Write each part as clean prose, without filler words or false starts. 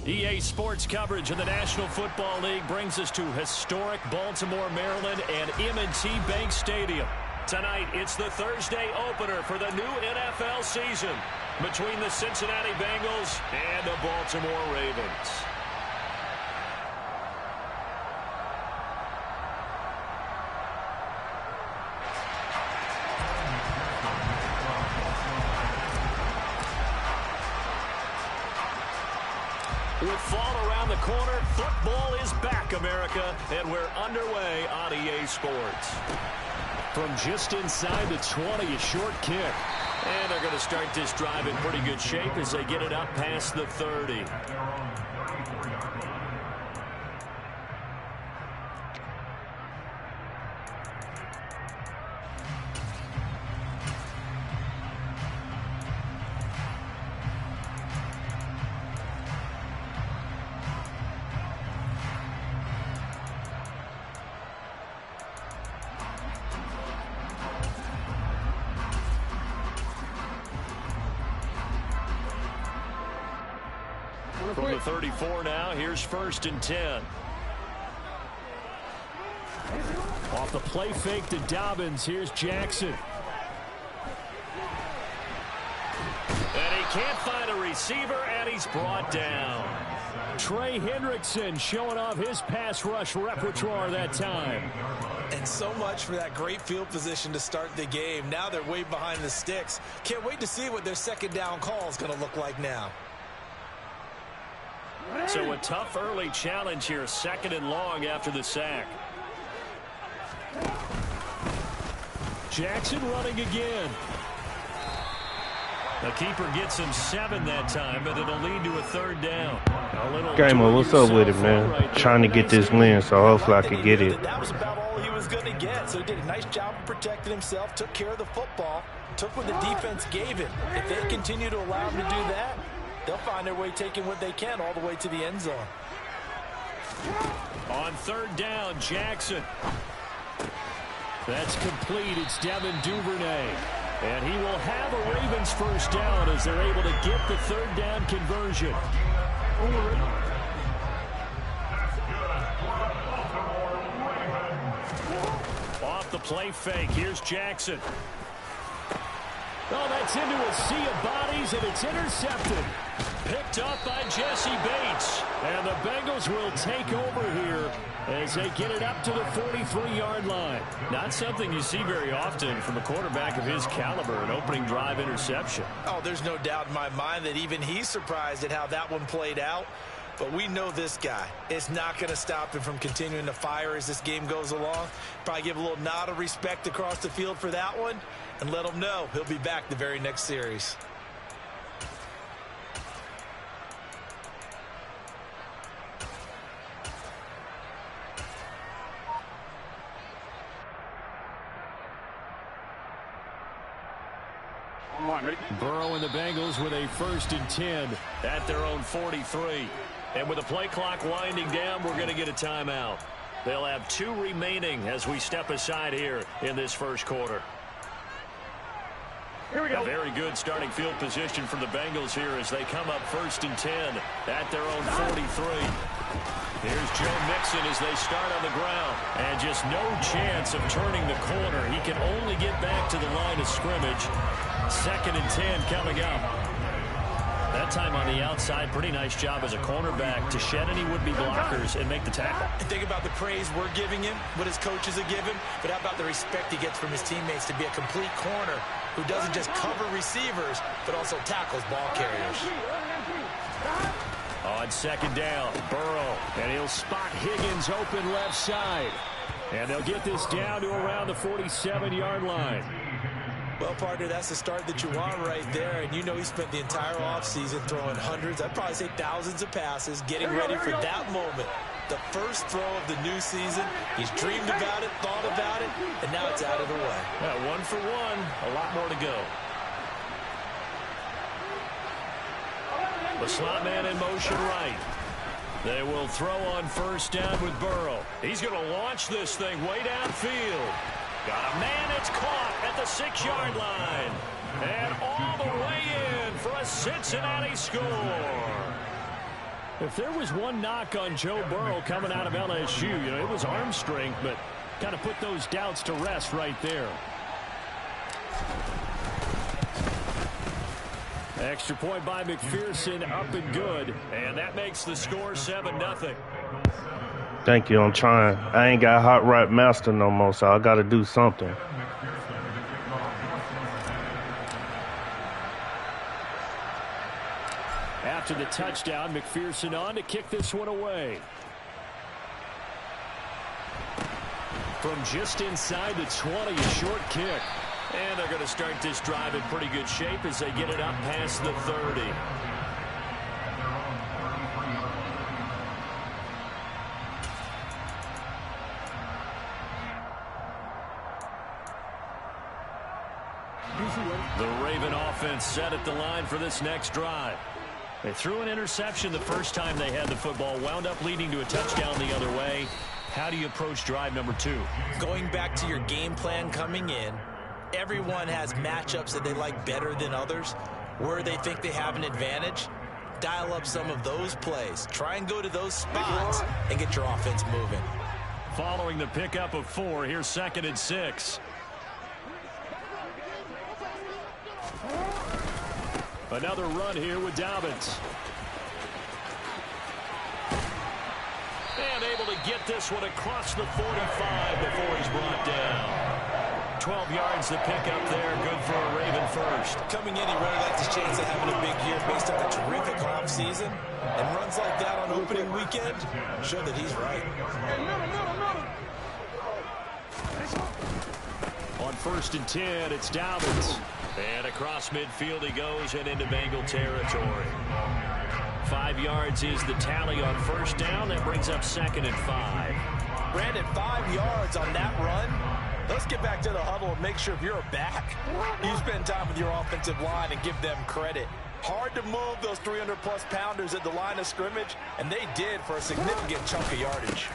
EA Sports coverage of the National Football League brings us to historic Baltimore, Maryland and M&T Bank Stadium. Tonight, it's the Thursday opener for the new NFL season between the Cincinnati Bengals and the Baltimore Ravens. With fall around the corner, football is back, America, and we're underway on EA Sports. From just inside the 20, a short kick. And they're going to start this drive in pretty good shape as they get it up past the 30. From the 34 now, here's 1st and 10. Off the play fake to Dobbins, here's Jackson. And he can't find a receiver, and he's brought down. Trey Hendrickson showing off his pass rush repertoire that time. And so much for that great field position to start the game. Now they're way behind the sticks. Can't wait to see what their second down call is going to look like now. So a tough early challenge here, 2nd and long after the sack. Jackson running again. The keeper gets him 7 that time, but it'll lead to a 3rd down. Gamer, what's up with it, man? Right, trying to get this win, so hopefully I can get it. That was about all he was going to get, so he did a nice job of protecting himself, took care of the football, took what the defense gave him. If they continue to allow him to do that, they'll find their way taking what they can all the way to the end zone. On 3rd down, Jackson. That's complete. It's Devin Duvernay. And he will have a Ravens 1st down as they're able to get the 3rd down conversion. Off the play fake. Here's Jackson. Oh, that's into a sea of bodies, and it's intercepted. Picked up by Jesse Bates. And the Bengals will take over here as they get it up to the 43-yard line. Not something you see very often from a quarterback of his caliber, an opening drive interception. Oh, there's no doubt in my mind that even he's surprised at how that one played out. But we know this guy. It's not going to stop him from continuing to fire as this game goes along. Probably give a little nod of respect across the field for that one and let him know he'll be back the very next series. Burrow and the Bengals with a 1st and 10 at their own 43. And with the play clock winding down, we're going to get a timeout. They'll have 2 remaining as we step aside here in this 1st quarter. Here we go. A very good starting field position for the Bengals here as they come up 1st and 10 at their own 43. Here's Joe Mixon as they start on the ground. And just no chance of turning the corner. He can only get back to the line of scrimmage. 2nd and 10 coming up. That time on the outside, pretty nice job as a cornerback to shed any would-be blockers and make the tackle. And think about the praise we're giving him, what his coaches are giving, but how about the respect he gets from his teammates to be a complete corner who doesn't just cover receivers, but also tackles ball carriers. On 2nd down, Burrow, and he'll spot Higgins open left side. And they'll get this down to around the 47-yard line. Well, partner, that's the start that you want right there. And you know he spent the entire offseason throwing hundreds, I'd probably say thousands of passes, getting ready for that moment. The first throw of the new season. He's dreamed about it, thought about it, and now it's out of the way. Yeah, 1 for 1, a lot more to go. The slot man in motion right. They will throw on 1st down with Burrow. He's going to launch this thing way downfield. Got a man, it's caught at the 6-yard line. And all the way in for a Cincinnati score. If there was one knock on Joe Burrow coming out of LSU, it was arm strength, but kind of put those doubts to rest right there. Extra point by McPherson, up and good, and that makes the score 7-0. Thank you. I'm trying. I ain't got Hot Right Master no more, so I got to do something. After the touchdown, McPherson on to kick this one away. From just inside the 20, a short kick. And they're going to start this drive in pretty good shape as they get it up past the 30. The Raven offense set at the line for this next drive. They threw an interception the first time they had the football, wound up leading to a touchdown the other way. How do you approach drive number 2? Going back to your game plan coming in, everyone has matchups that they like better than others. Where they think they have an advantage, dial up some of those plays. Try and go to those spots and get your offense moving. Following the pickup of 4, here's 2nd and 6. Another run here with Dobbins. And able to get this one across the 45 before he's brought down. 12 yards to pick up there. Good for a Raven first. Coming in, he really likes his chance of having a big year based on a terrific offseason. And runs like that on opening weekend show that he's right. On 1st and 10, it's Dobbins. And across midfield he goes and into Bengal territory. 5 yards is the tally on 1st down. That brings up 2nd and 5. Brandon, 5 yards on that run. Let's get back to the huddle and make sure if you're back, you spend time with your offensive line and give them credit. Hard to move those 300-plus pounders at the line of scrimmage, and they did for a significant chunk of yardage.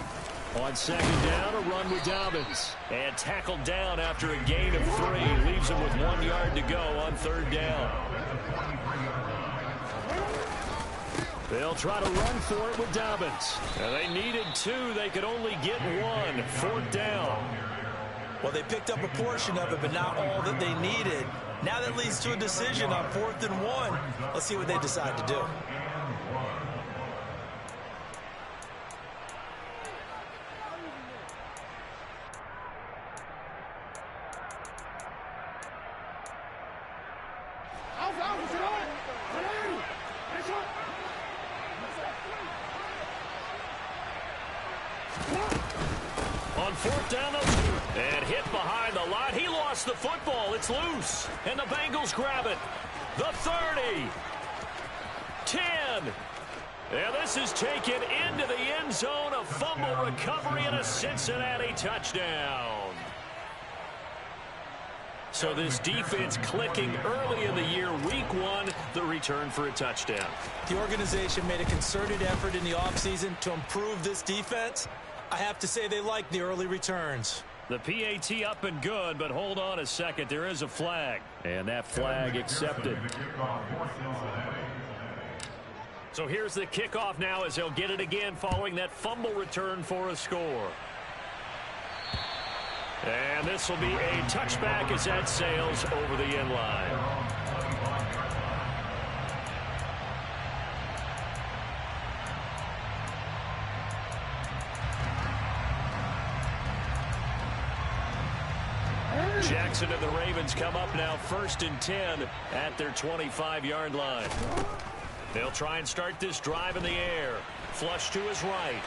On 2nd down, a run with Dobbins. And tackled down after a gain of 3. Leaves him with 1 yard to go on 3rd down. They'll try to run for it with Dobbins. And they needed 2. They could only get 1. 4th down. Well, they picked up a portion of it, but not all that they needed. Now that leads to a decision on 4th and 1. Let's see what they decide to do. On 4th down, and hit behind the line. He lost the football. It's loose, and the Bengals grab it. The 30, 10, and this is taken into the end zone. A fumble recovery and a Cincinnati touchdown. So this defense clicking early in the year, week 1, the return for a touchdown. The organization made a concerted effort in the offseason to improve this defense. I have to say they like the early returns. The PAT up and good, but hold on a second. There is a flag, and that flag accepted. So here's the kickoff now as they'll get it again following that fumble return for a score. And this will be a touchback as that sails over the end line. Jackson and the Ravens come up now 1st and 10 at their 25-yard line. They'll try and start this drive in the air. Flush to his right.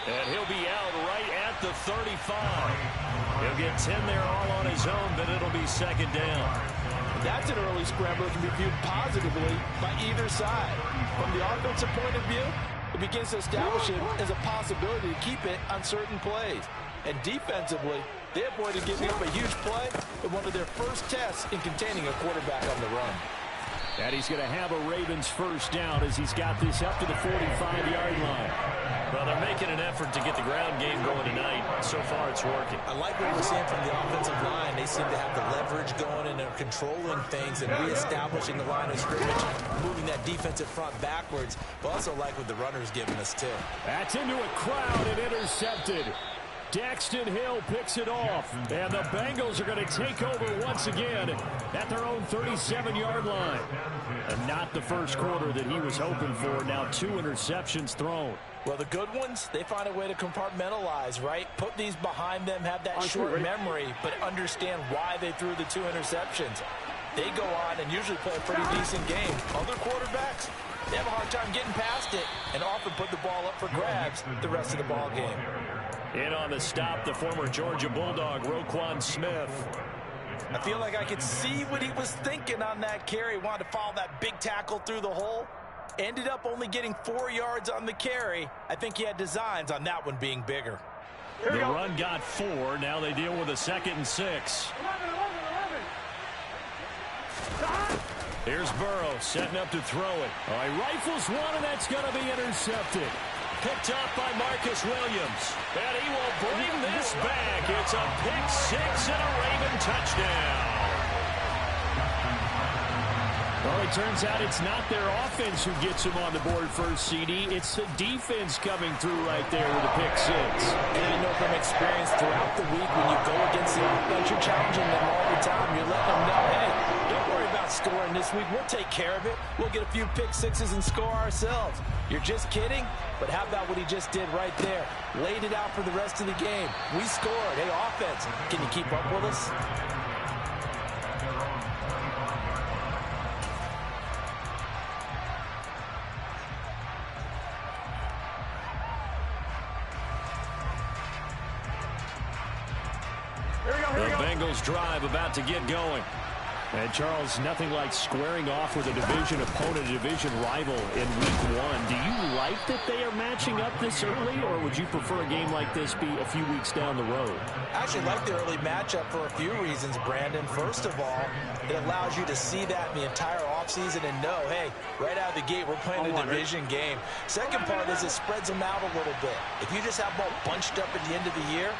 And he'll be out right at the 35. He'll get 10 there all on his own, but it'll be 2nd down. That's an early scramble that can be viewed positively by either side. From the offensive point of view, it begins to establish it as a possibility to keep it on certain plays. And defensively, they avoided giving up a huge play in one of their first tests in containing a quarterback on the run. And he's going to have a Ravens first down as he's got this up to the 45-yard line. Well, they're making an effort to get the ground game going tonight. So far, it's working. I like what we're seeing from the offensive line. They seem to have the leverage going, and they're controlling things and reestablishing the line of scrimmage, moving that defensive front backwards. But also like what the runner's giving us, too. That's into a crowd and intercepted. Daxton Hill picks it off, and the Bengals are going to take over once again at their own 37-yard line. And not the first quarter that he was hoping for. Now 2 interceptions thrown. Well, the good ones, they find a way to compartmentalize, right? Put these behind them, have that short memory, but understand why they threw the 2 interceptions. They go on and usually play a pretty decent game. Other quarterbacks, they have a hard time getting past it and often put the ball up for grabs the rest of the ball game. In on the stop, the former Georgia Bulldog, Roquan Smith. I feel like I could see what he was thinking on that carry. Wanted to follow that big tackle through the hole. Ended up only getting 4 yards on the carry. I think he had designs on that one being bigger. The run got 4. Now they deal with a 2nd and 6. Here's Burrow setting up to throw it. All right, rifles one, and that's going to be intercepted. Picked up by Marcus Williams. And he will bring this back. It's a pick 6 and a Raven touchdown. Well, it turns out it's not their offense who gets them on the board first, CD. It's the defense coming through right there with a pick 6. And you know from experience throughout the week when you go against the offense, you're challenging them all the time. You're letting them know, hey, don't worry about scoring this week. We'll take care of it. We'll get a few pick 6s and score ourselves. You're just kidding? But how about what he just did right there? Laid it out for the rest of the game. We scored. Hey, offense, can you keep up with us? The Bengals drive about to get going. And Charles, nothing like squaring off with a division opponent, a division rival in week 1. Do you like that they are matching up this early, or would you prefer a game like this be a few weeks down the road? I actually like the early matchup for a few reasons, Brandon. First of all, it allows you to see that in the entire offseason and know, hey, right out of the gate, we're playing a division game. Second part is it spreads them out a little bit. If you just have them all bunched up at the end of the year,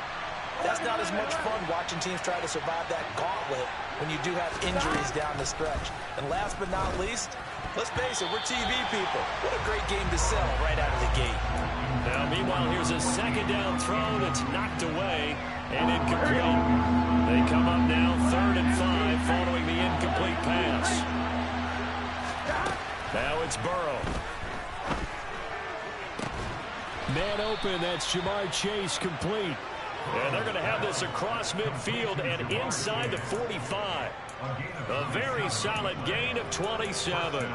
that's not as much fun watching teams try to survive that gauntlet when you do have injuries down the stretch. And last but not least, let's face it, we're TV people. What a great game to sell right out of the gate. Now, meanwhile, here's a 2nd down throw that's knocked away and incomplete. They come up now 3rd and 5 following the incomplete pass. Now it's Burrow. Man open, that's Jamar Chase complete. And they're going to have this across midfield and inside the 45. A very solid gain of 27.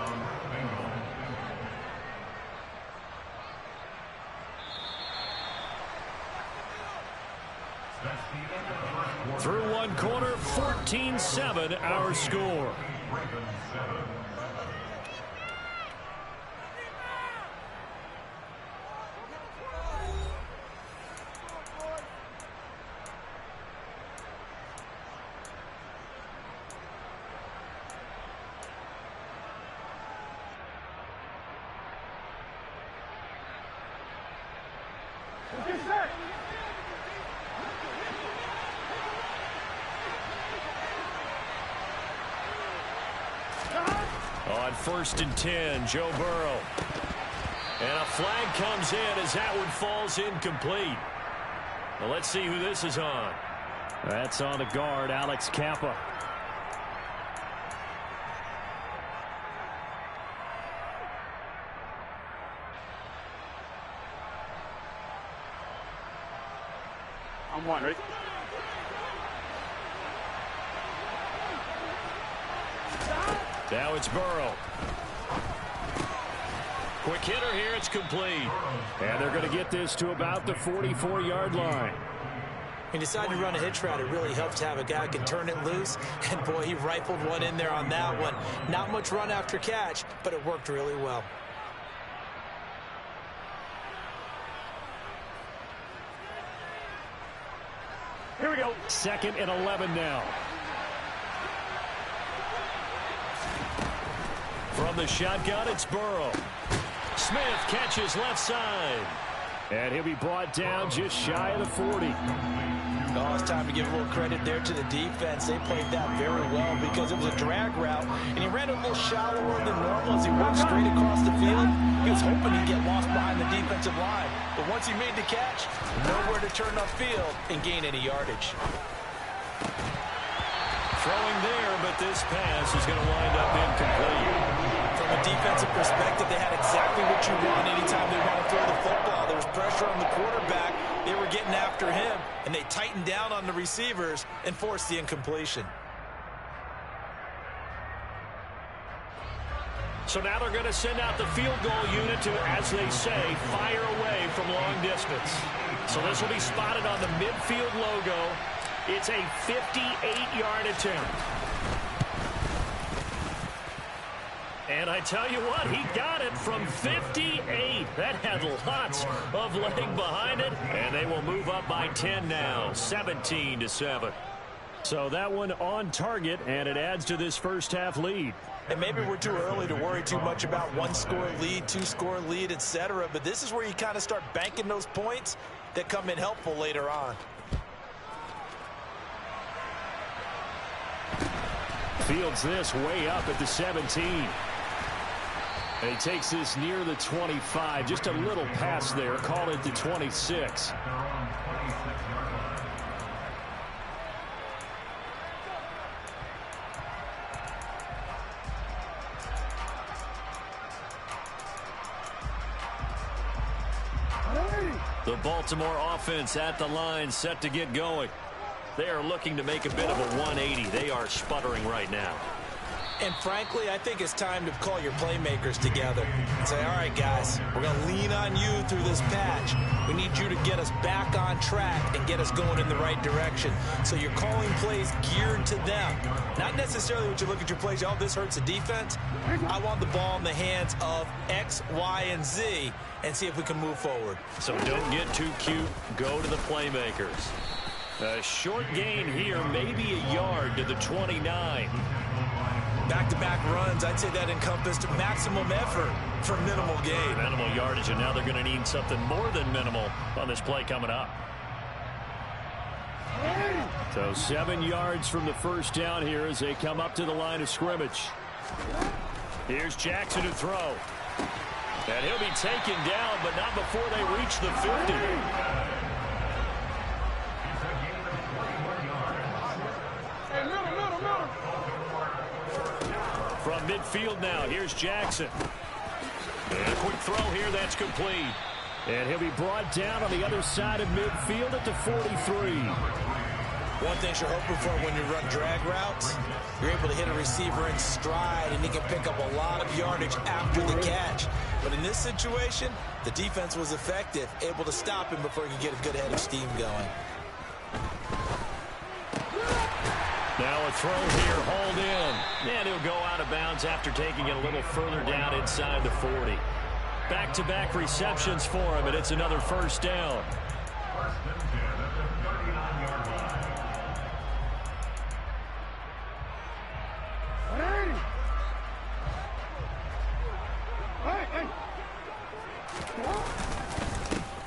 Through 1 quarter, 14-7 our score. On 1st and 10, Joe Burrow. And a flag comes in as that one falls incomplete. Well, let's see who this is on. That's on the guard, Alex Kappa. I'm wondering. Now it's Burrow. Quick hitter here, it's complete. And they're going to get this to about the 44-yard line. He decided to run a hitch route. It really helps to have a guy who can turn it loose. And, boy, he rifled one in there on that one. Not much run after catch, but it worked really well. Here we go. 2nd and 11 now. From the shotgun, it's Burrow. Smith catches left side. And he'll be brought down just shy of the 40. Oh, it's time to give a little credit there to the defense. They played that very well because it was a drag route, and he ran a little shallower than normal as he walked straight across the field. He was hoping he'd get lost behind the defensive line, but once he made the catch, nowhere to turn upfield and gain any yardage. Throwing there, but this pass is going to wind up incomplete. From a defensive perspective, they had exactly what you want anytime they want to throw the football. There was pressure on the quarterback. They were getting after him, and they tightened down on the receivers and forced the incompletion. So now they're going to send out the field goal unit to, as they say, fire away from long distance. So this will be spotted on the midfield logo. It's a 58-yard attempt. And I tell you what, he got it from 58. That had lots of leg behind it. And they will move up by 10 now, 17-7. So that one on target, and it adds to this first half lead. And maybe we're too early to worry too much about one-score lead, two-score lead, etc. But this is where you kind of start banking those points that come in helpful later on. Fields this way up at the 17. And he takes this near the 25. Just a little pass there. Call it the 26. The Baltimore offense at the line, set to get going. They are looking to make a bit of a 180. They are sputtering right now. And frankly, I think it's time to call your playmakers together and say, all right, guys, we're going to lean on you through this patch. We need you to get us back on track and get us going in the right direction. So you're calling plays geared to them. Not necessarily what you look at your plays, oh, this hurts the defense. I want the ball in the hands of X, Y, and Z and see if we can move forward. So don't get too cute. Go to the playmakers. A short gain here, maybe a yard to the 29. Back-to-back runs, I'd say that encompassed maximum effort for minimal gain. Minimal yardage, and now they're going to need something more than minimal on this play coming up. So 7 yards from the first down here as they come up to the line of scrimmage. Here's Jackson to throw. And he'll be taken down, but not before they reach the 50. From midfield now, here's Jackson. And a quick throw here, that's complete. And he'll be brought down on the other side of midfield at the 43. One thing you're hoping for when you run drag routes, you're able to hit a receiver in stride, and he can pick up a lot of yardage after the catch. But in this situation, the defense was effective, able to stop him before he could get a good head of steam going. Now a throw here, hauled in. And he'll go out of bounds after taking it a little further down inside the 40. Back-to-back receptions for him, and it's another first down.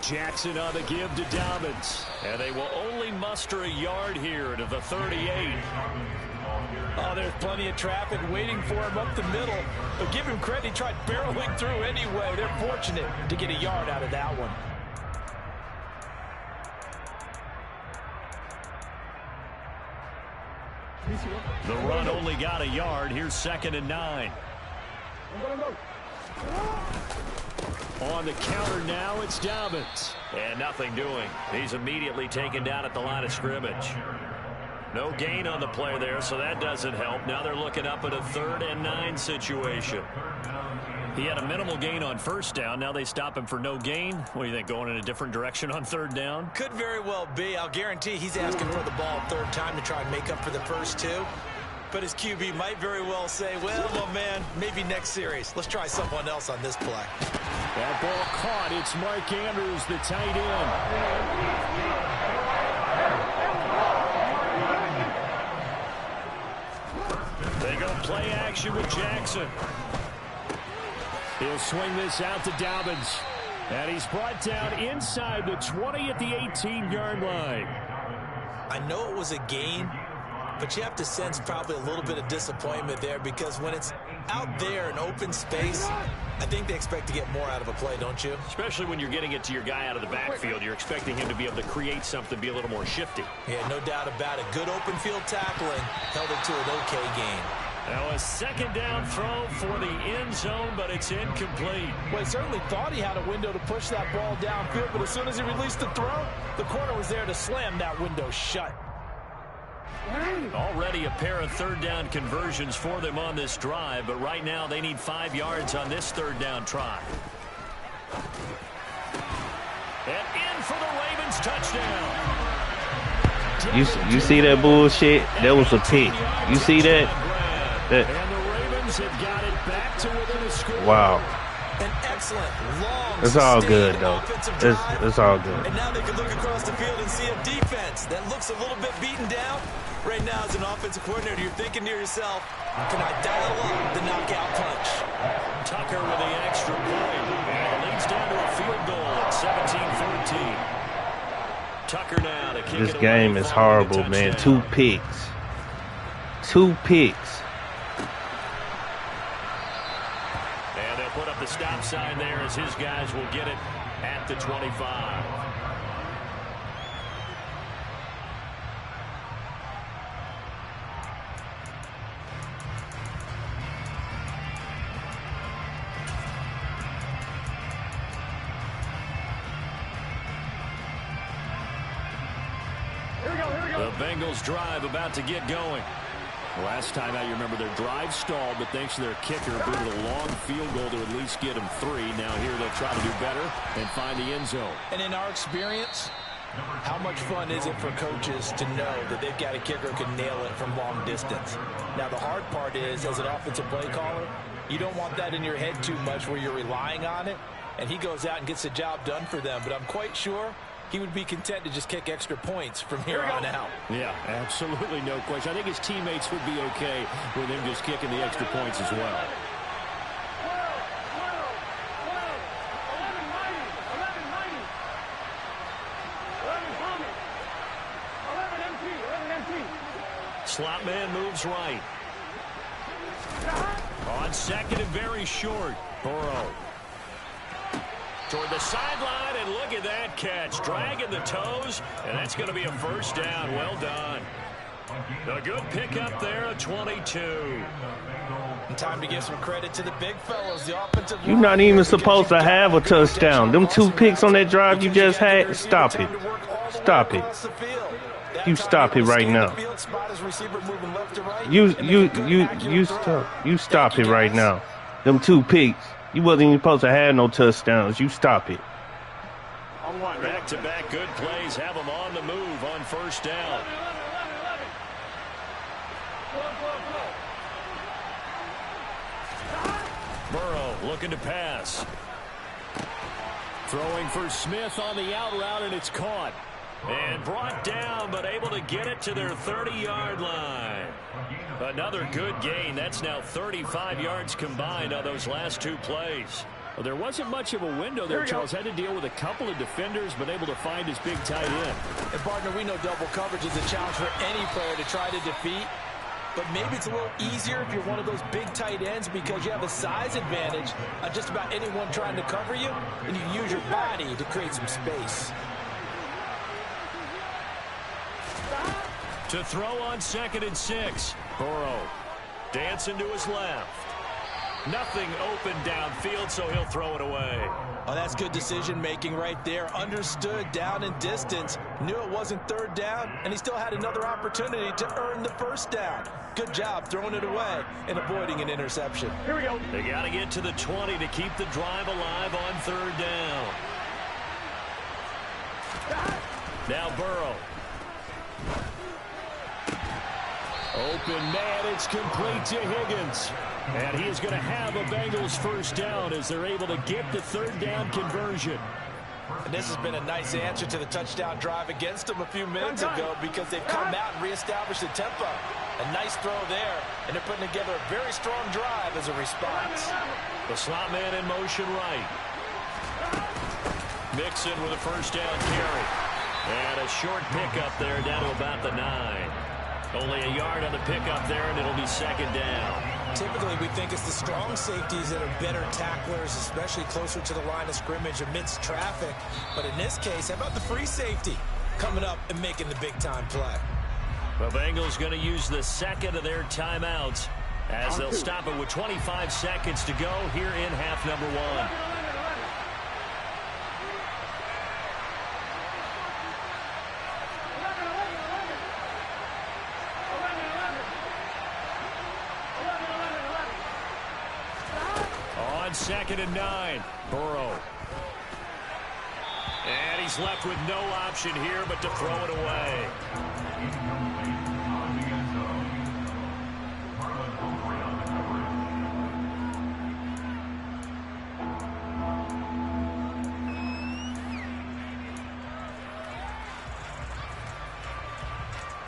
Jackson on the give to Dobbins. And they will only muster a yard here to the 38. Oh, there's plenty of traffic waiting for him up the middle. But give him credit, he tried barreling through anyway. They're fortunate to get a yard out of that one. The run only got a yard. Here's 2nd and 9. On the counter now, it's Dobbins. And nothing doing. He's immediately taken down at the line of scrimmage. No gain on the play there, so that doesn't help. Now they're looking up at a 3rd and 9 situation. He had a minimal gain on first down. Now they stop him for no gain. What do you think, going in a different direction on 3rd down? Could very well be. I'll guarantee he's asking for the ball 3rd time to try and make up for the first 2. But his QB might very well say, well, man, maybe next series. Let's try someone else on this play. That ball caught. It's Mark Andrews, the tight end. They go play action with Jackson. He'll swing this out to Dobbins. And he's brought down inside the 20 at the 18-yard line. I know it was a gain, but you have to sense probably a little bit of disappointment there because when it's out there in open space, I think they expect to get more out of a play, don't you? Especially when you're getting it to your guy out of the backfield. You're expecting him to be able to create something, be a little more shifty. Yeah, no doubt about it. Good open field tackling held it to an okay gain. Now a second down throw for the end zone, but it's incomplete. Well, he certainly thought he had a window to push that ball downfield, but as soon as he released the throw, the corner was there to slam that window shut. Already a pair of third down conversions for them on this drive, but right now they need 5 yards on this third down try. And in for the Ravens touchdown. You see that bullshit? That was a pick. You see that? And the Ravens have got it back to within a score. Wow. An excellent, long, it's all good, though. It's all good. And now they can look across the field and see a defense that looks a little bit beaten down. Right now, as an offensive coordinator, you're thinking to yourself, can I dial up the knockout punch? Tucker with the extra point. And it leads down to a field goal at 17-14. Tucker now to kick this it game is horrible, man. 2 picks. 2 picks. And they'll put up the stop sign there as his guys will get it at the 25. The Bengals drive about to get going. Last time out, you remember their drive stalled, but thanks to their kicker, booted a long field goal to at least get them 3. Now here they'll try to do better and find the end zone. And in our experience, how much fun is it for coaches to know that they've got a kicker who can nail it from long distance? Now, the hard part is, as an offensive play caller, you don't want that in your head too much where you're relying on it, and he goes out and gets the job done for them. But I'm quite sure he would be content to just kick extra points from here on out. Yeah, absolutely no question. I think his teammates would be okay with him just kicking the extra points as well. Slot man moves right. On second and very short. Burrow toward the sideline, and look at that catch. Dragging the toes, and that's going to be a first down. Well done. A good pickup there, a 22. And time to give some credit to the big fellows. The offensive You're not even supposed to have a touchdown. Them 2 picks on that drive you just had, stop it. Stop it. You stop it right now. You stop it right now. Them 2 picks. You wasn't even supposed to have no touchdowns. You stop it. Back-to-back good plays have them on the move on first down. Burrow looking to pass. Throwing for Smith on the out route, and it's caught. And brought down, but able to get it to their 30-yard line. Another good gain. That's now 35 yards combined on those last 2 plays. Well, there wasn't much of a window there, Charles. Had to deal with a couple of defenders, but able to find his big tight end. And, partner, we know double coverage is a challenge for any player to try to defeat. But maybe it's a little easier if you're one of those big tight ends because you have a size advantage on just about anyone trying to cover you, and you use your body to create some space. To throw on 2nd and 6. Burrow dancing to his left. Nothing open downfield, so he'll throw it away. Oh, that's good decision-making right there. Understood down and distance. Knew it wasn't 3rd down, and he still had another opportunity to earn the 1st down. Good job throwing it away and avoiding an interception. Here we go. They got to get to the 20 to keep the drive alive on 3rd down. Now Burrow. Open man, it's complete to Higgins. And he is going to have a Bengals first down as they're able to get the 3rd down conversion. And this has been a nice answer to the touchdown drive against them a few minutes ago because they've come out and reestablished the tempo. A nice throw there, and they're putting together a very strong drive as a response. The slot man in motion right. Mixon with a first down carry. And a short pickup there down to about the 9. Only a yard on the pickup there, and it'll be second down. Typically, we think it's the strong safeties that are better tacklers, especially closer to the line of scrimmage amidst traffic. But in this case, how about the free safety coming up and making the big-time play? The Bengals going to use the second of their timeouts as they'll stop it with 25 seconds to go here in half number 1. On 2nd and 9, Burrow. And he's left with no option here but to throw it away.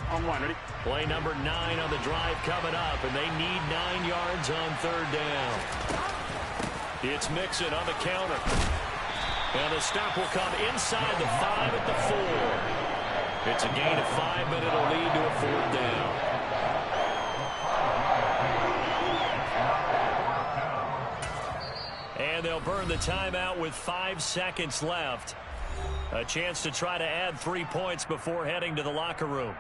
On 1, ready? Play number 9 on the drive coming up, and they need 9 yards on 3rd down. It's Mixon on the counter. And the stop will come inside the 5 at the 4. It's a gain of 5, but it'll lead to a 4th down. And they'll burn the timeout with 5 seconds left. A chance to try to add 3 points before heading to the locker room.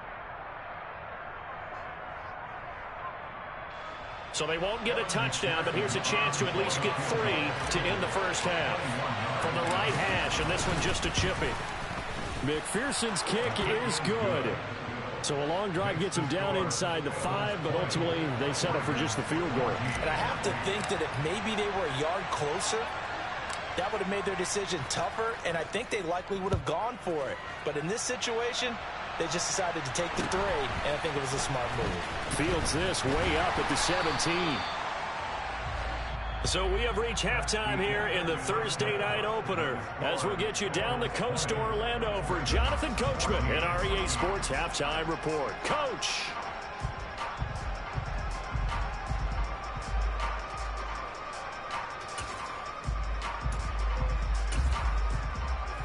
So they won't get a touchdown, but here's a chance to at least get 3 to end the first half. From the right hash, and this one just a chippy. McPherson's kick is good. So a long drive gets them down inside the 5, but ultimately they settle for just the field goal. And I have to think that if maybe they were a yard closer, that would have made their decision tougher, and I think they likely would have gone for it. But in this situation, they just decided to take the 3, and I think it was a smart move. Fields this way up at the 17. So we have reached halftime here in the Thursday night opener as we'll get you down the coast to Orlando for Jonathan Coachman in our EA Sports Halftime Report. Coach!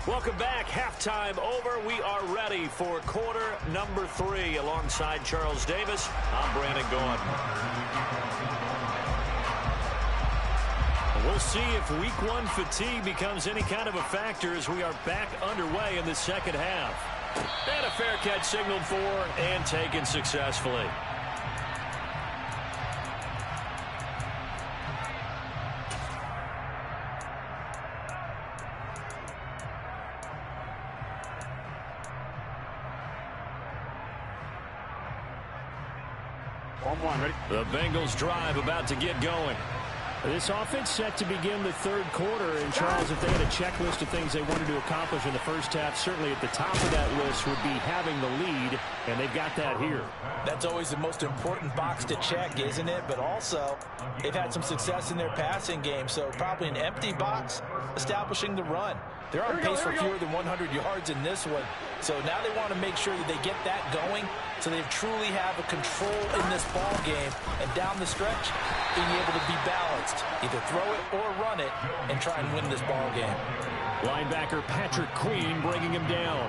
Welcome back. Halftime over. We are ready for quarter number 3. Alongside Charles Davis, I'm Brandon Gordon. We'll see if week 1 fatigue becomes any kind of a factor as we are back underway in the second half. And a fair catch signaled for and taken successfully. On 1, ready? The Bengals drive about to get going. This offense set to begin the 3rd quarter, and Charles, if they had a checklist of things they wanted to accomplish in the first half, certainly at the top of that list would be having the lead, and they've got that here. That's always the most important box to check, isn't it? But also, they've had some success in their passing game, so probably an empty box establishing the run. They're on pace for fewer than 100 yards in this one, so now they want to make sure that they get that going so they truly have a control in this ball game, and down the stretch, being able to be balanced, either throw it or run it, and try and win this ball game. Linebacker Patrick Queen bringing him down.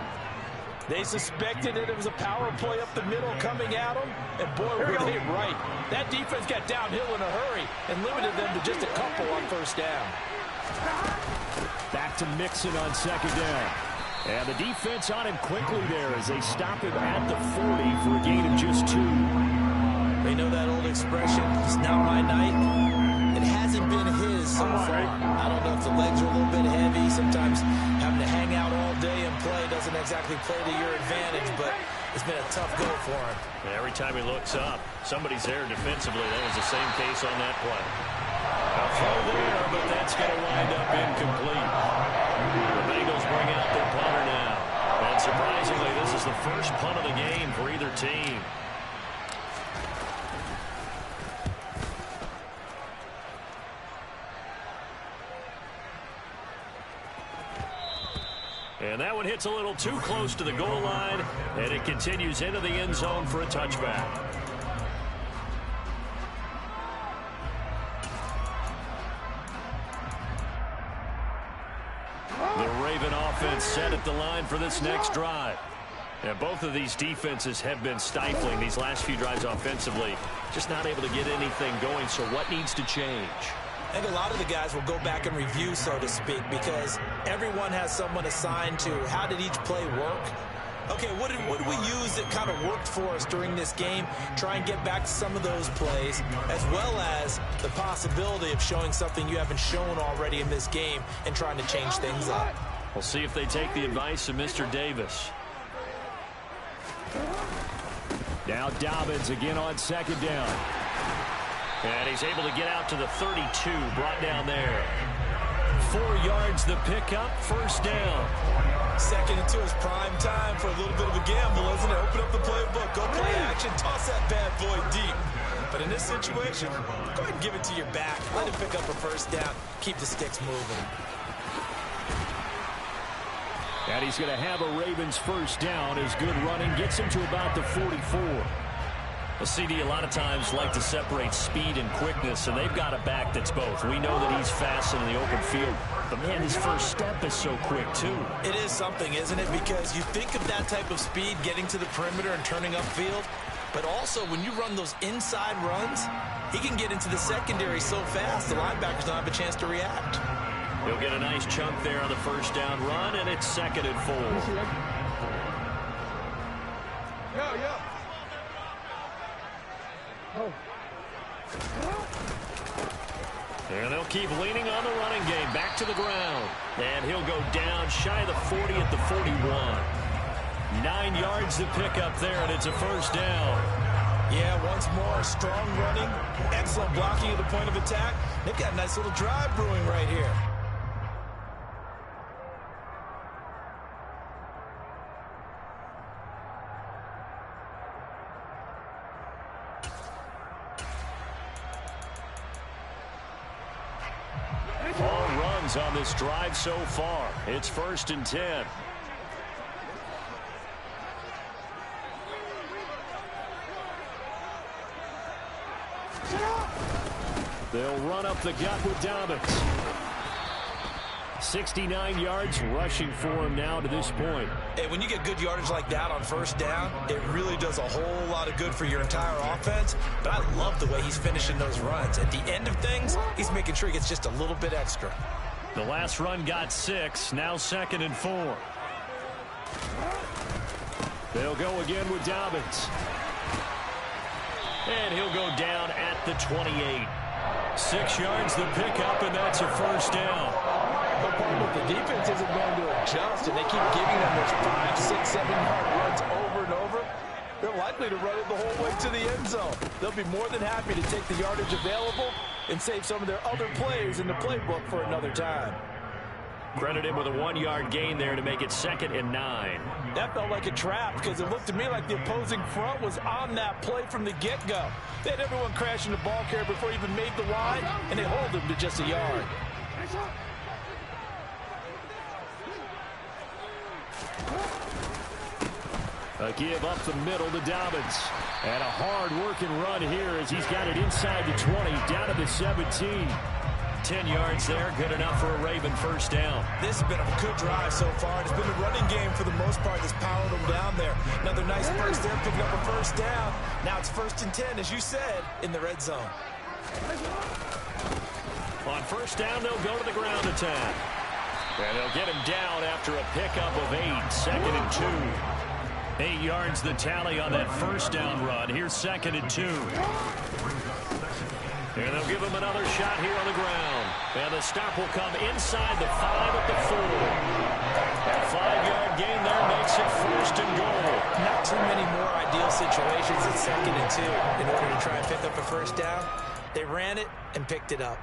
They suspected that it was a power play up the middle coming at them, and boy, were they right. That defense got downhill in a hurry and limited them to just a couple on first down. Back to Mixon on 2nd down. And the defense on him quickly there as they stop him at the 40 for a gain of just 2. They know that old expression, it's not my night. It hasn't been his so far. I don't know if the legs are a little bit heavy. Sometimes having to hang out all day and play doesn't exactly play to your advantage, but it's been a tough go for him. Every time he looks up, somebody's there defensively. That was the same case on that play. A throw there, but that's going to wind up incomplete. The Bengals bring out their punter now. And surprisingly, this is the first punt of the game for either team. And that one hits a little too close to the goal line, and it continues into the end zone for a touchback. The Raven offense set at the line for this next drive. And both of these defenses have been stifling these last few drives offensively. Just not able to get anything going, so what needs to change? I think a lot of the guys will go back and review, so to speak, because everyone has someone assigned to how did each play work. Okay, what did we use that kind of worked for us during this game? Try and get back to some of those plays, as well as the possibility of showing something you haven't shown already in this game and trying to change things up. We'll see if they take the advice of Mr. Davis. Now Dobbins again on second down. And he's able to get out to the 32, brought down there. 4 yards the pickup, first down. Second into his prime time for a little bit of a gamble, isn't it? Open up the playbook, go play action, toss that bad boy deep. But in this situation, go ahead and give it to your back. Let him pick up a first down. Keep the sticks moving. And he's going to have a Ravens first down. His good running gets him to about the 44. Well, CD a lot of times like to separate speed and quickness, and they've got a back that's both. We know that he's fast in the open field, but man, his first step is so quick too. It is something, isn't it? Because you think of that type of speed getting to the perimeter and turning upfield, but also when you run those inside runs, he can get into the secondary so fast the linebackers don't have a chance to react. He'll get a nice chunk there on the first down run, and it's 2nd and 4. Yeah. And they'll keep leaning on the running game. Back to the ground. And he'll go down shy of the 40 at the 41. 9 yards to pick up there, and it's a first down. Yeah, once more, strong running, excellent blocking at the point of attack. They've got a nice little drive brewing right here. All runs on this drive so far. It's 1st and 10. They'll run up the gut with Dobbins. 69 yards rushing for him now to this point. Hey, when you get good yardage like that on first down, it really does a whole lot of good for your entire offense. But I love the way he's finishing those runs. At the end of things, he's making sure he gets just a little bit extra. The last run got 6, now 2nd and 4. They'll go again with Dobbins. And he'll go down at the 28. 6 yards the pickup, and that's a first down. The problem with the defense isn't going to adjust, and they keep giving them those 5, 6, 7-yard runs over and over. They're likely to run it the whole way to the end zone. They'll be more than happy to take the yardage available and save some of their other plays in the playbook for another time. Credit him with a 1-yard gain there to make it 2nd and 9. That felt like a trap because it looked to me like the opposing front was on that play from the get-go. They had everyone crashing the ball carrier before he even made the line, and they hold him to just a yard. A give up the middle to Dobbins. And a hard-working run here as he's got it inside the 20, down to the 17. 10 yards there, good enough for a Raven first down. This has been a good drive so far. It's been the running game for the most part that's powered them down there. Another nice burst there, picking up a first down. Now it's 1st and 10, as you said, in the red zone. On first down, they'll go to the ground attack. And they'll get him down after a pickup of 8, 2nd and 2. 8 yards the tally on that first down run. Here's 2nd and 2. And they'll give him another shot here on the ground. And the stop will come inside the 5 at the 4. That 5-yard gain there makes it 1st and goal. Not too many more ideal situations at 2nd and 2 in order to try and pick up a first down. They ran it and picked it up.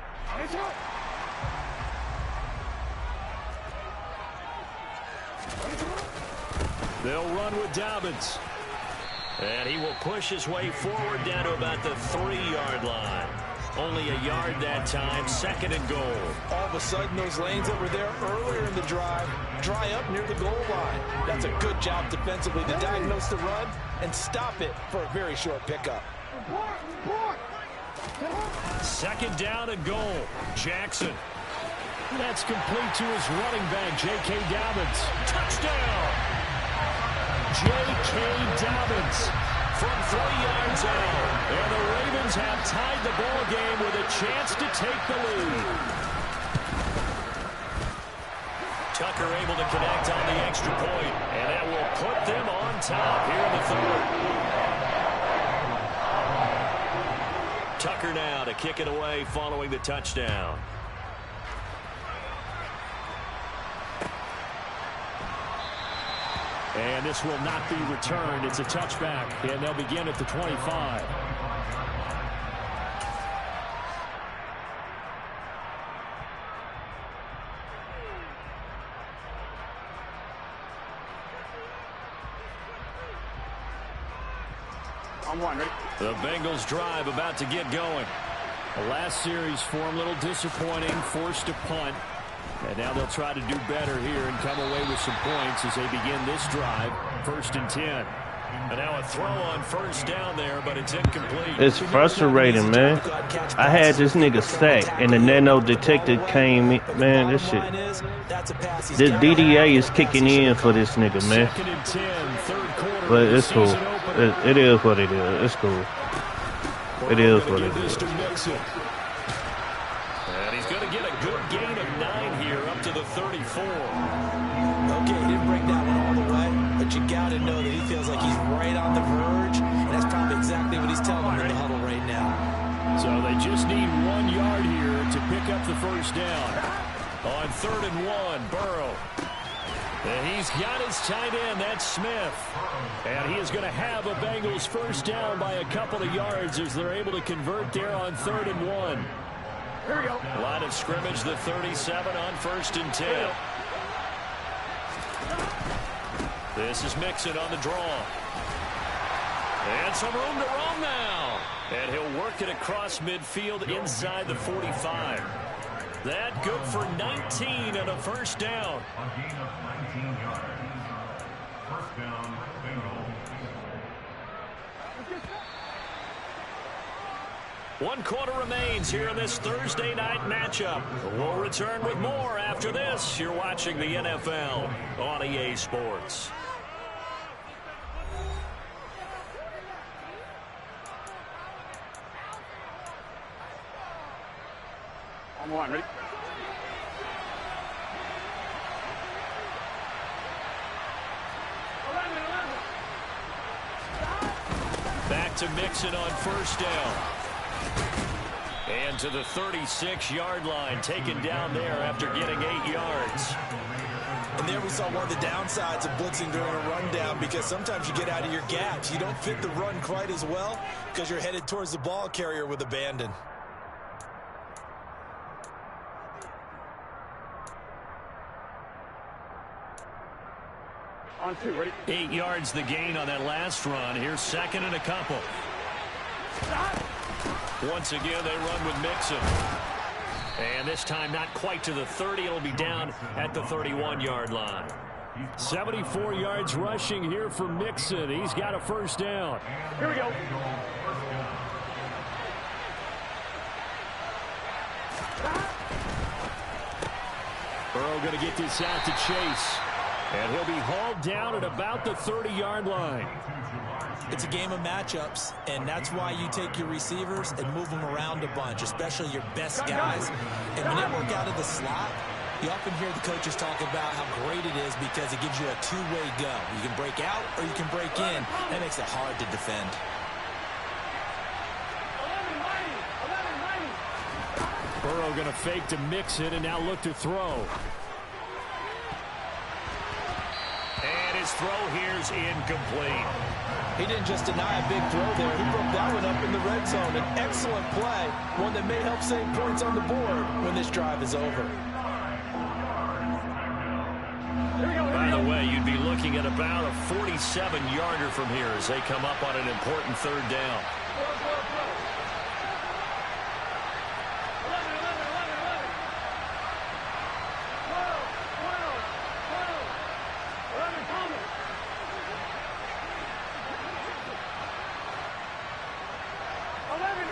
They'll run with Dobbins. And he will push his way forward down to about the 3-yard line. Only a yard that time, 2nd and goal. All of a sudden, those lanes that were there earlier in the drive dry up near the goal line. That's a good job defensively to diagnose the run and stop it for a very short pickup. 2nd down and goal. Jackson. That's complete to his running back, J.K. Dobbins. Touchdown! J.K. Dobbins from 3 yards out. And the Ravens have tied the ball game with a chance to take the lead. Tucker able to connect on the extra point, and that will put them on top here in the third. Tucker now to kick it away following the touchdown. And this will not be returned. It's a touchback, and they'll begin at the 25. I'm one. Ready? The Bengals drive about to get going. The last series for them, a little disappointing, forced to punt. And now they'll try to do better here and come away with some points as they begin this drive. 1st and 10. And now a throw on first down there, but it's incomplete. It's frustrating, man. I had this nigga sacked, and the nano detective came in. Man, this shit. The DDA is kicking in for this nigga, man. 2nd and 10, third quarter. But it's cool. It is what it is. It's cool. It is what it is. And he's going to get a good gain of 9 here, up to the 34. Okay, he didn't break that one all the way, but you got to know that he feels like he's right on the verge, and that's probably exactly what he's telling him in the huddle right now. So they just need 1 yard here to pick up the first down. On 3rd and 1, Burrow. And he's got his tight end, that's Smith. And he is going to have a Bengals first down by a couple of yards as they're able to convert there on 3rd and 1. Here we go. Line of scrimmage, the 37 on 1st and 10. This is Mixon on the draw. And some room to roam now. And he'll work it across midfield inside the 45. That good for 19 and a first down. A gain of 19 yards. First down, Bengals. 1 quarter remains here in this Thursday night matchup. We'll return with more after this. You're watching the NFL on EA Sports. I'm one. Ready? Back to Mixon on first down. And to the 36-yard line, taken down there after getting 8 yards. And there we saw one of the downsides of blitzing during a rundown, because sometimes you get out of your gaps. You don't fit the run quite as well because you're headed towards the ball carrier with abandon. On 2. Ready? 8 yards the gain on that last run. Here's 2nd and a couple. Once again, they run with Mixon. And this time not quite to the 30. It'll be down at the 31-yard line. 74 yards rushing here for Mixon. He's got a first down. Here we go. Burrow going to get this out to Chase. And he'll be hauled down at about the 30-yard line. It's a game of matchups, and that's why you take your receivers and move them around a bunch, especially your best guys. And when they work out of the slot, you often hear the coaches talk about how great it is because it gives you a two-way go. You can break out or you can break in. That makes it hard to defend. Burrow going to fake to Mixon and now look to throw. And his throw here's incomplete. He didn't just deny a big throw there. He broke that one up in the red zone. An excellent play, one that may help save points on the board when this drive is over. By the way, you'd be looking at about a 47-yarder from here as they come up on an important 3rd down.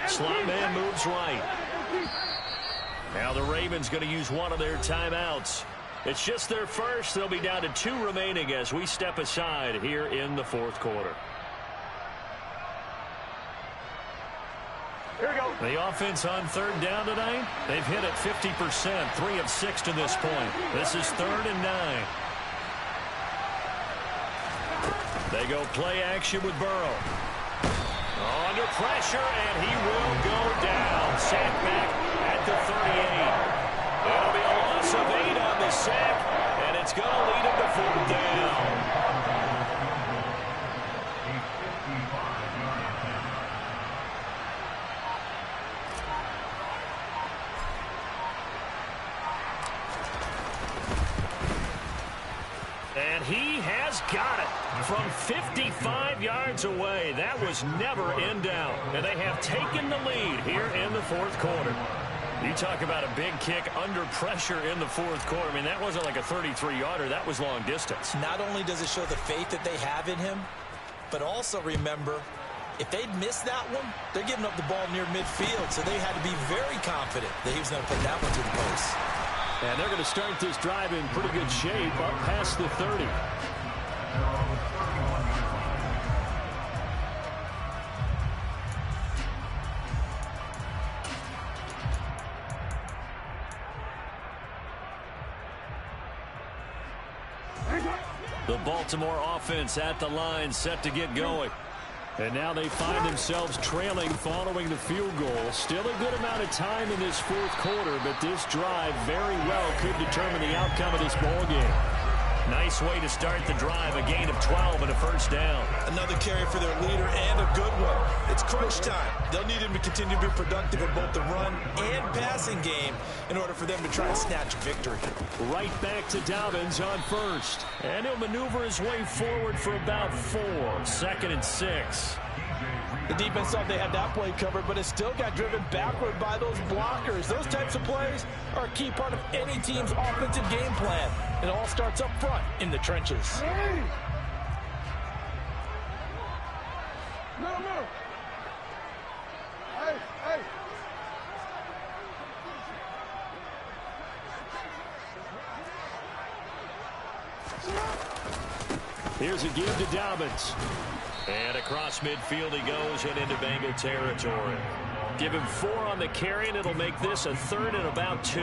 Slot man moves right. Now the Ravens going to use one of their timeouts. It's just their first. They'll be down to 2 remaining as we step aside here in the fourth quarter. Here we go. The offense on third down tonight, they've hit it 50%, 3 of 6 to this point. This is 3rd and 9. They go play action with Burrow. Under pressure, and he will go down. Sack back at the 38. It'll be a loss of 8 on the sack, and it's going to lead him to 4th down. And he has got it from 55 yards away. That was never in doubt. And they have taken the lead here in the fourth quarter. You talk about a big kick under pressure in the fourth quarter. I mean, that wasn't like a 33-yarder. That was long distance. Not only does it show the faith that they have in him, but also remember, if they'd missed that one, they're giving up the ball near midfield. So they had to be very confident that he was going to put that one to the post. And they're going to start this drive in pretty good shape up past the 30. The Baltimore offense at the line, set to get going. And now they find themselves trailing following the field goal. Still a good amount of time in this fourth quarter, but this drive very well could determine the outcome of this ball game. Nice way to start the drive, a gain of 12 and a first down. Another carry for their leader and a good one. It's crunch time. They'll need him to continue to be productive in both the run and passing game in order for them to try and snatch victory. Right back to Dobbins on first. And he'll maneuver his way forward for about 4. 2nd and 6. The defense thought they had that play covered, but it still got driven backward by those blockers. Those types of plays are a key part of any team's offensive game plan. It all starts up front in the trenches. Hey! No. Hey! Here's a give to Dobbins. And across midfield he goes and into Bengal territory. Give him 4 on the carry, and it'll make this a 3rd and about 2.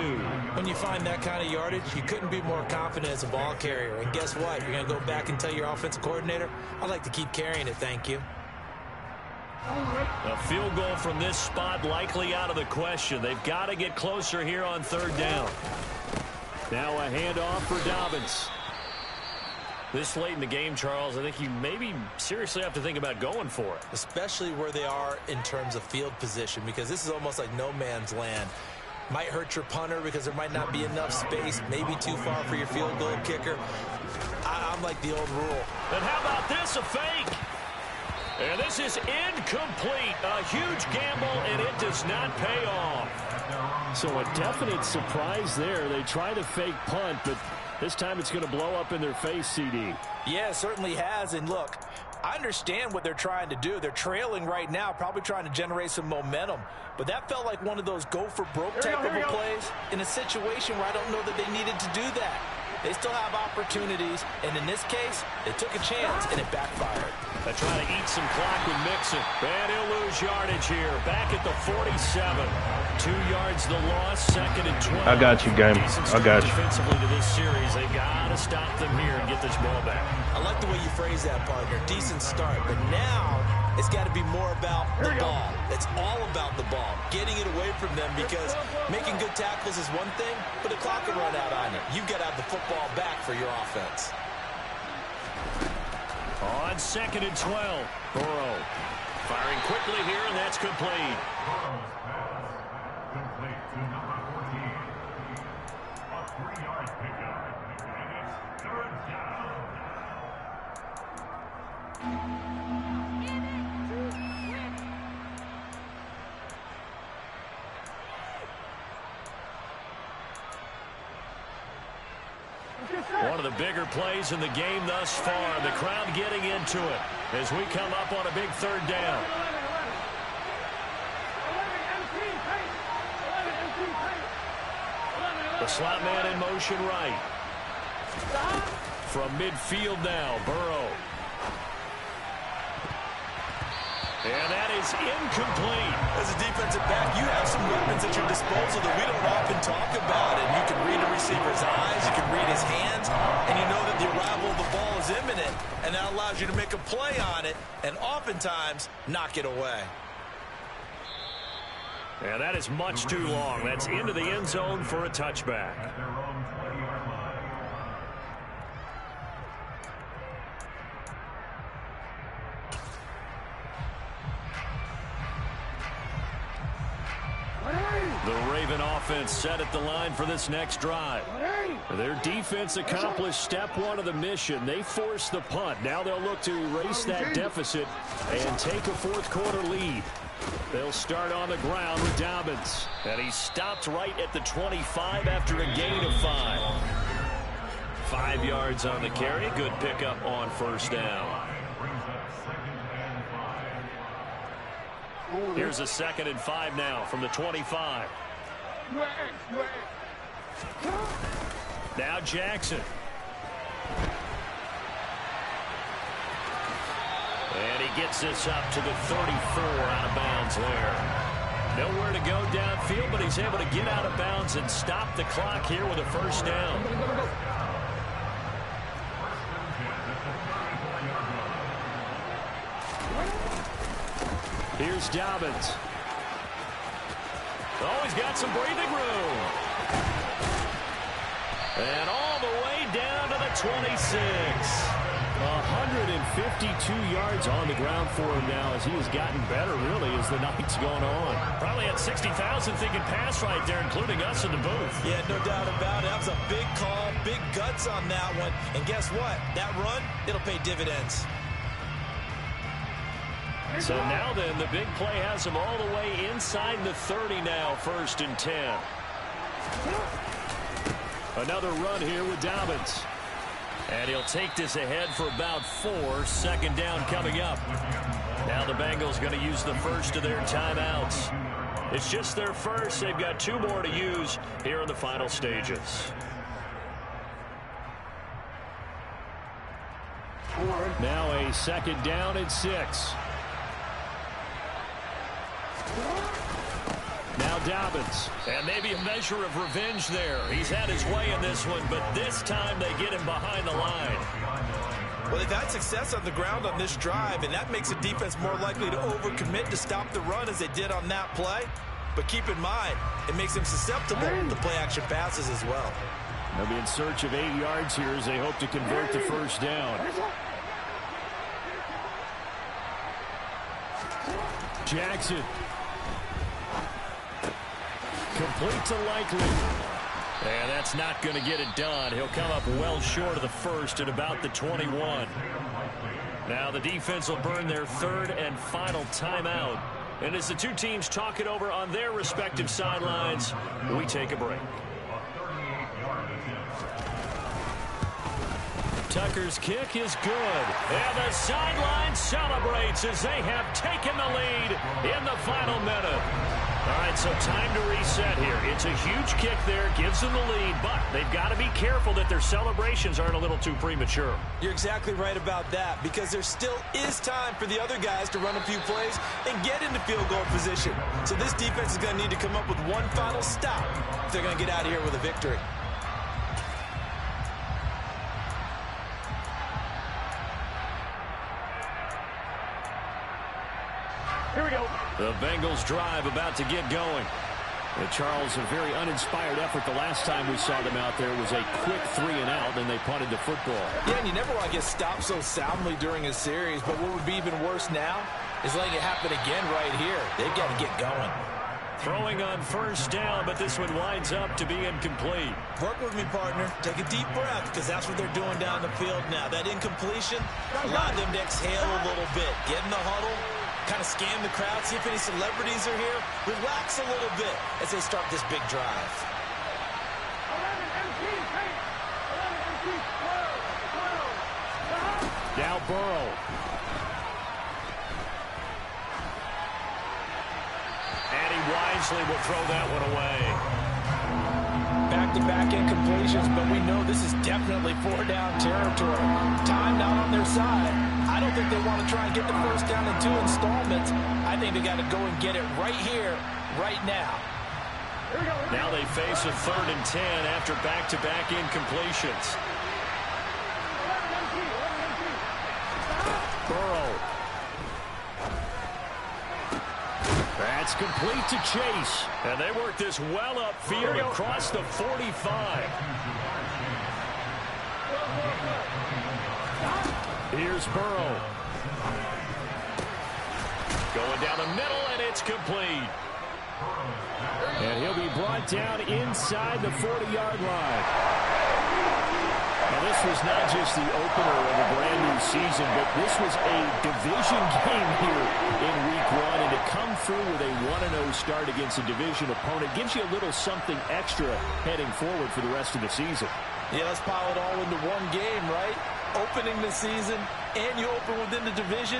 When you find that kind of yardage, you couldn't be more confident as a ball carrier. And guess what? You're going to go back and tell your offensive coordinator, I'd like to keep carrying it, thank you. A field goal from this spot likely out of the question. They've got to get closer here on 3rd down. Now a handoff for Dobbins. This late in the game, Charles, I think you maybe seriously have to think about going for it. Especially where they are in terms of field position, because this is almost like no man's land. Might hurt your punter because there might not be enough space, maybe too far for your field goal kicker. I'm like the old rule. And how about this, a fake? And this is incomplete. A huge gamble, and it does not pay off. So a definite surprise there. They try to fake punt, but this time it's going to blow up in their face, CD. Yeah, it certainly has. And look, I understand what they're trying to do. They're trailing right now, probably trying to generate some momentum. But that felt like one of those go-for-broke type of plays in a situation where I don't know that they needed to do that. They still have opportunities, and in this case, they took a chance, and it backfired. They try to eat some clock with Mixon. And he'll lose yardage here. Back at the 47. 2 yards the loss, 2nd and 12. I got you, game. I got you. Defensively to this series, they got to stop them here and get this ball back. I like the way you phrase that, partner. Decent start, but now it's got to be more about the ball. It's all about the ball, getting it away from them, because making good tackles is one thing, but the clock will run out on you. You've got to have the football back for your offense. On 2nd and 12, Burrow firing quickly here, and that's complete. Complete to number 14. A 3-yard pickup. And it's 3rd down. One of the bigger plays in the game thus far. The crowd getting into it as we come up on a big 3rd down. The slot man in motion right. From midfield now, Burrow. And that is incomplete. As a defensive back, you have some weapons at your disposal that we don't often talk about. And you can read a receiver's eyes, you can read his hands, and you know that the arrival of the ball is imminent. And that allows you to make a play on it and oftentimes knock it away. And that is much too long. That's into the end zone for a touchback. At their own 20-yard line. The Raven offense set at the line for this next drive. Their defense accomplished step one of the mission. They forced the punt. Now they'll look to erase that deficit and take a fourth quarter lead. They'll start on the ground with Dobbins. And he stopped right at the 25 after a gain of 5. 5 yards on the carry. Good pickup on first down. Here's a 2nd and 5 now from the 25. Now Jackson. And he gets this up to the 34 out of bounds there. Nowhere to go downfield, but he's able to get out of bounds and stop the clock here with a first down. Here's Dobbins. Oh, he's got some breathing room. And all the way down to the 26. 152 yards on the ground for him now as he has gotten better, really, as the night's going on. Probably had 60,000 thinking pass right there, including us in the booth. Yeah, no doubt about it. That was a big call, big guts on that one. And guess what? That run, it'll pay dividends. So now then, the big play has him all the way inside the 30 now, 1st and 10. Another run here with Dobbins. And he'll take this ahead for about 4. 2nd down coming up. Now the Bengals going to use the first of their timeouts. It's just their first. They've got 2 more to use here in the final stages. Now a 2nd down and 6. Now Dobbins, and maybe a measure of revenge there. He's had his way in this one, but this time they get him behind the line. Well, they've had success on the ground on this drive, and that makes a defense more likely to overcommit to stop the run as they did on that play. But keep in mind, it makes them susceptible to play-action passes as well. They'll be in search of 8 yards here as they hope to convert the first down. Jackson. Complete to Likely. And that's not going to get it done. He'll come up well short of the first at about the 21. Now the defense will burn their 3rd and final timeout. And as the two teams talk it over on their respective sidelines, we take a break. Tucker's kick is good. And the sideline celebrates as they have taken the lead in the final minute. All right, so time to reset here. It's a huge kick there, gives them the lead, but they've got to be careful that their celebrations aren't a little too premature. You're exactly right about that, because there still is time for the other guys to run a few plays and get into field goal position. So this defense is going to need to come up with one final stop if they're going to get out of here with a victory. Here we go. The Bengals drive about to get going. Charles, a very uninspired effort the last time we saw them out there was a quick 3 and out, and they punted the football. Yeah, and you never want to get stopped so soundly during a series, but what would be even worse now is letting it happen again right here. They've got to get going. Throwing on first down, but this one winds up to be incomplete. Work with me, partner. Take a deep breath, because that's what they're doing down the field now. That incompletion allowed them to exhale a little bit. Get in the huddle. Kind of scan the crowd, see if any celebrities are here. Relax a little bit as they start this big drive. 11 Now Burrow. And he wisely will throw that one away. Back-to-back incompletions, but we know this is definitely 4-down territory. Time not on their side. I don't think they want to try and get the first down in 2 installments. I think they got to go and get it right here, right now. Now they face a 3rd and 10 after back-to-back incompletions. Burrow. That's complete to Chase. And they work this well upfield across the 45. Here's Burrow. Going down the middle, and it's complete. And he'll be brought down inside the 40-yard line. Now, this was not just the opener of a brand-new season, but this was a division game here in Week 1. And to come through with a 1-0 start against a division opponent gives you a little something extra heading forward for the rest of the season. Yeah, let's pile it all into one game, right? Opening the season, and you open within the division.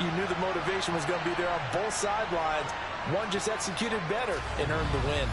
You knew the motivation was going to be there on both sidelines. One just executed better and earned the win.